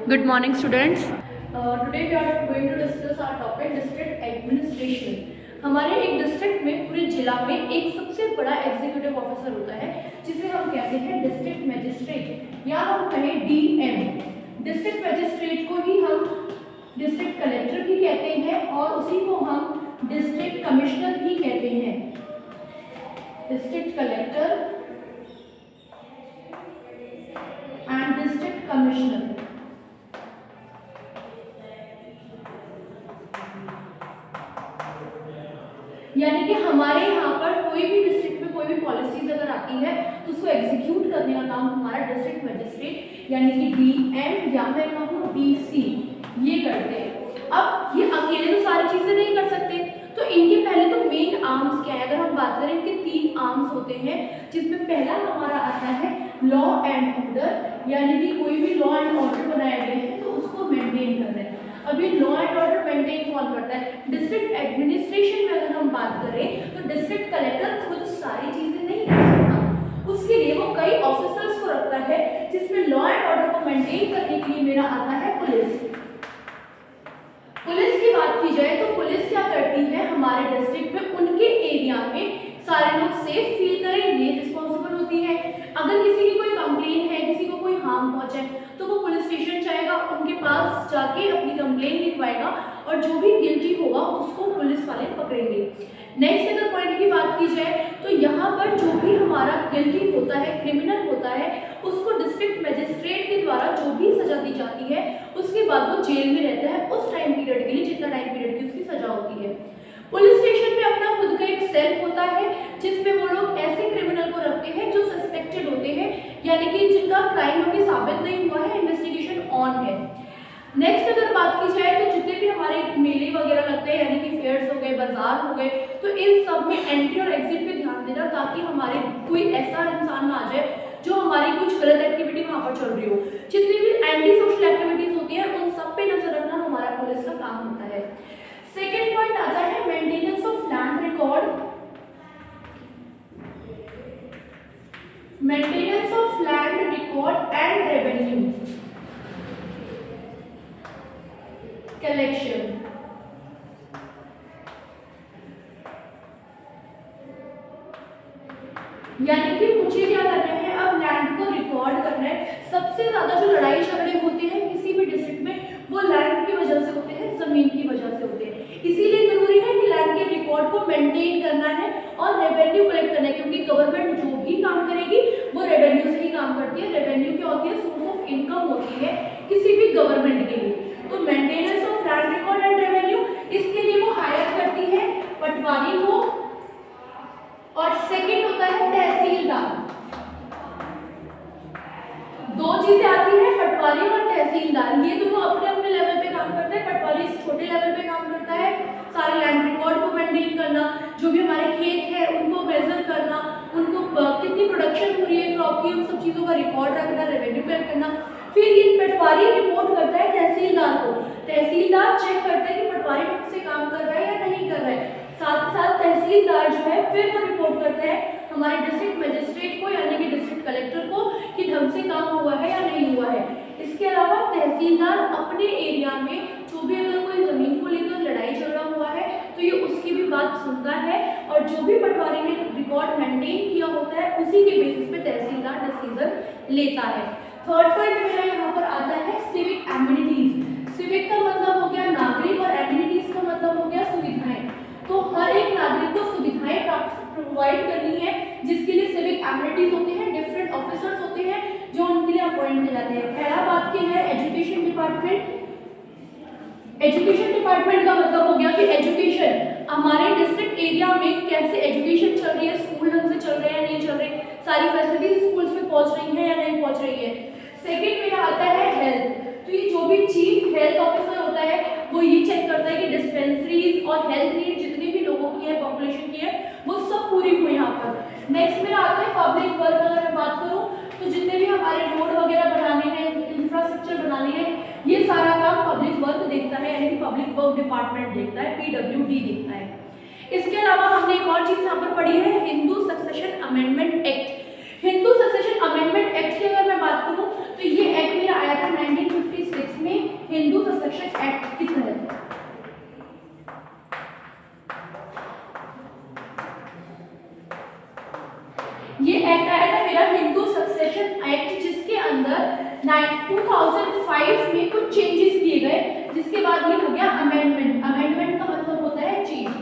Good morning, students. Today we are going to discuss our topic district administration. हमारे एक district में पूरे जिला में एक सबसे बड़ा एग्जीक्यूटिव ऑफिसर होता है जिसे हम कहते हैं डिस्ट्रिक्ट मजिस्ट्रेट या हम कहें डीएम। डिस्ट्रिक्ट मजिस्ट्रेट को ही हम डिस्ट्रिक्ट कलेक्टर भी कहते हैं और उसी को हम डिस्ट्रिक्ट कमिश्नर भी कहते हैं। District collector and district commissioner. यानी कि हमारे यहाँ पर कोई भी डिस्ट्रिक्ट में कोई भी पॉलिसीज अगर आती है तो उसको एग्जीक्यूट करने का काम हमारा डिस्ट्रिक्ट मजिस्ट्रेट यानी कि डीएम या मैं कहूँ डीसी ये करते हैं। अब ये अकेले तो सारी चीजें नहीं कर सकते, तो इनके पहले तो मेन आर्म्स क्या है। अगर हम बात करें इनके 3 आर्म्स होते हैं जिसमें पहला हमारा आता है लॉ एंड ऑर्डर, यानी कि कोई भी लॉ एंड ऑर्डर बनाए गए हैं तो उसको मेंटेन करना है। अभी लॉ एंड ऑर्डर मेंटेन कौन करता है? डिस्ट्रिक्ट एडमिनिस्ट्रेशन में अगर हम बात करें तो डिस्ट्रिक्ट कलेक्टर खुद सारी चीजें नहीं कर सकता, उसके लिए वो कई ऑफिसर्स को रखता है जिसमें लॉ एंड ऑर्डर को मेंटेन करने के लिए मेरा आता है पुलिस। पुलिस की बात की जाए तो पुलिस क्या करती है हमारे डिस्ट्रिक्ट में, उनके एरिया में सारे लोग सेफ फील करें ये रिस्पॉन्सिबल होती है। अगर किसी की कोई कंप्लेन है, किसी को कोई हार्म पहुंचे तो वो पुलिस स्टेशन जाएगा, उनके पास जाके अपनी कंप्लेन लिखवाएगा और जो भी गिल्टी होगा उसको पुलिस वाले पकड़ेंगे। नेक्स्ट अगर पॉइंट की बात की जाए तो यहाँ पर जो भी हमारा गिल्टी होता है, क्रिमिनल होता है, उसको डिस्ट्रिक्ट मजिस्ट्रेट के द्वारा जो भी सजा दी जाती है उसके बाद वो जेल में रहता है उस टाइम पीरियड के लिए जितना टाइम पीरियड की उसकी सजा होती है। पुलिस स्टेशन में अपना खुद का एक सेल होता है जिसमें वो लोग ऐसे क्रिमिनल को रखते हैं जो सस्पेक्टेड होते हैं, यानी कि जिनका क्राइम अभी साबित नहीं हुआ है, इन्वेस्टिगेशन ऑन है। नेक्स्ट अगर बात की जाए तो जितने भी हमारे मेले वगैरह लगते हैं यानी कि फेयर्स हो गए, बाजार हो गए, तो इन सब में एंट्री और एग्जिट पे ध्यान देना ताकि हमारे कोई ऐसा इंसान ना आ जाए जो हमारी कुछ गलत एक्टिविटी वहां पर चल रही हो। जितनी भी एंटी सोशल एक्टिविटीज होती है उन सब पे नजर रखना हमारा पुलिस का काम होता है। सेकेंड पॉइंट आता है maintenance of land record. Maintenance of land record and revenue collection. यानी कि मुझे क्या करना है, अब लैंड को रिकॉर्ड करना है। सबसे ज्यादा जो लड़ाई झगड़े होते हैं किसी भी डिस्ट्रिक्ट में वो लैंड की वजह से होते हैं, जमीन की वजह से होते हैं। इसीलिए जरूरी है कि लैंड के रिकॉर्ड को मेंटेन करना है और रेवेन्यू कलेक्ट करना है, क्योंकि गवर्नमेंट जो भी काम करेगी वो रेवेन्यू से ही काम करती है। रेवेन्यू क्या होती है? सोर्स ऑफ इनकम होती है किसी भी गवर्नमेंट के लिए। तो maintenance of land record and revenue, इसके लिए वो हायर करती है पटवारी को, और सेकंड होता है तहसीलदार। दो चीजें आती है, पटवारी और तहसीलदार, ये दोनों अपने अपने लेवल पे काम करते हैं। पटवारी छोटे लेवल पे काम करता है, सारे लैंड रिकॉर्ड को मेंटेन करना, जो भी हमारे खेत है उनको मेजर करना, उनको कितनी प्रोडक्शन हो रही है क्रॉप की, उन सब चीजों का रिकॉर्ड रखना, रेवेन्यू कलेक्ट करना। फिर ये पटवारी रिपोर्ट करता है तहसीलदार को, तहसीलदार चेक करता है कि पटवारी ठीक से काम कर रहा है या नहीं कर रहा है। साथ ही साथ तहसीलदार जो है फिर वो रिपोर्ट करता है हमारे डिस्ट्रिक्ट मजिस्ट्रेट को यानी कि डिस्ट्रिक्ट कलेक्टर को कि ढंग से काम हुआ है या नहीं हुआ है। इसके अलावा तहसीलदार अपने एरिया में जो भी अगर कोई जमीन को लेकर लड़ाई झगड़ा हुआ है तो ये उसकी भी बात सुनता है और जो भी पटवारी ने रिकॉर्ड मेंटेन किया होता है उसी के बेसिस पे तहसीलदार डिसीजन लेता है। थर्ड पॉइंट मेरा यहाँ पर आता है सिविक एमिनिटीज। सिविक का मतलब हो गया नागरिक और एमिनिटीज का मतलब हो गया सुविधाएं। तो हर एक नागरिक को सुविधाएं प्रोवाइड करनी है जिसके लिए सिविक एमिनिटीज होते हैं, डिफरेंट ऑफिसर्स होते हैं जो उनके लिए अपॉइंट किए जाते हैं। पहला बात की जाए एजुकेशन डिपार्टमेंट। एजुकेशन डिपार्टमेंट का मतलब हो गया कि एजुकेशन हमारे डिस्ट्रिक्ट एरिया में कैसे एजुकेशन चल रही है, स्कूल ढंग से चल रहे हैं नहीं चल रहे, सारी फैसिलिटीज स्कूल्स में पहुंच रही है या नहीं पहुंच रही है। सेकेंड मेरा आता है हेल्थ। तो ये जो भी चीफ हेल्थ ऑफिसर होता है वो ये चेक करता है कि डिस्पेंसरीज और हेल्थ नीड जितनी भी लोगों की है, पॉपुलेशन की है, वो सब पूरी हुई यहाँ पर। नेक्स्ट मेरा आता है पब्लिक वर्क। अगर मैं बात करूँ तो जितने भी हमारे रोड वगैरह बनाने हैं, इंफ्रास्ट्रक्चर बनाने हैं, ये सारा काम पब्लिक वर्क देखता है यानी कि पब्लिक वर्क डिपार्टमेंट देखता है, PWD देखता है। इसके अलावा हमने एक और चीज यहाँ पर पढ़ी है, Hindu succession amendment act. Hindu succession amendment act की अगर मैं बात करूँ तो ये एक्ट मेरा आया था 1956 हिंदू सक्सेशन एक्ट के तहत। ये एक्ट आया था मेरा हिंदू सक्सेशन एक्ट, जिसके अंदर 2005 में कुछ चेंजेस किए गए, जिसके बाद ये हो गया अमेंडमेंट। अमेंडमेंट का मतलब होता है चेंज।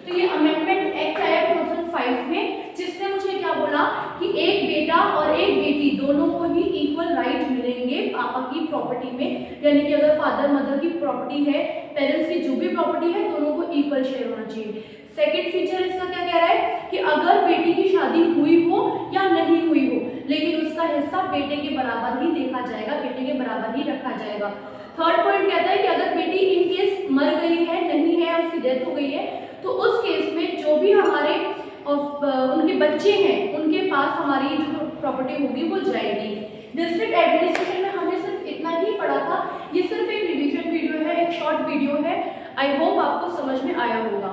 तो ये अमेंडमेंट एक्ट आया 2005 में, जिसने मुझे क्या बोला कि एक बेटा और एक बेटी दोनों को ही इक्वल राइट मिलेंगे पापा की प्रॉपर्टी में, यानी कि अगर फादर मदर की प्रॉपर्टी है, पेरेंट्स की जो भी प्रॉपर्टी है, दोनों को इक्वल शेयर होना चाहिए। सेकंड फीचर इसका क्या कह रहा है कि अगर बेटी की शादी हुई हो या नहीं हुई हो, लेकिन उसका हिस्सा बेटे के बराबर ही देखा जाएगा, बेटे के बराबर ही रखा जाएगा। थर्ड पॉइंट कहता है कि अगर बेटी इन केस मर गई है, नहीं है, उसकी डेथ हो गई है, तो उस केस में जो भी हमारे उनके बच्चे हैं, उनके पास हमारी जो प्रॉपर्टी होगी वो जाएगी। डिस्ट्रिक्ट एडमिनिस्ट्रेशन में हमने सिर्फ इतना ही पढ़ा था। ये सिर्फ एक रिवीजन वीडियो है, एक शॉर्ट वीडियो है। आई होप आपको समझ में आया होगा।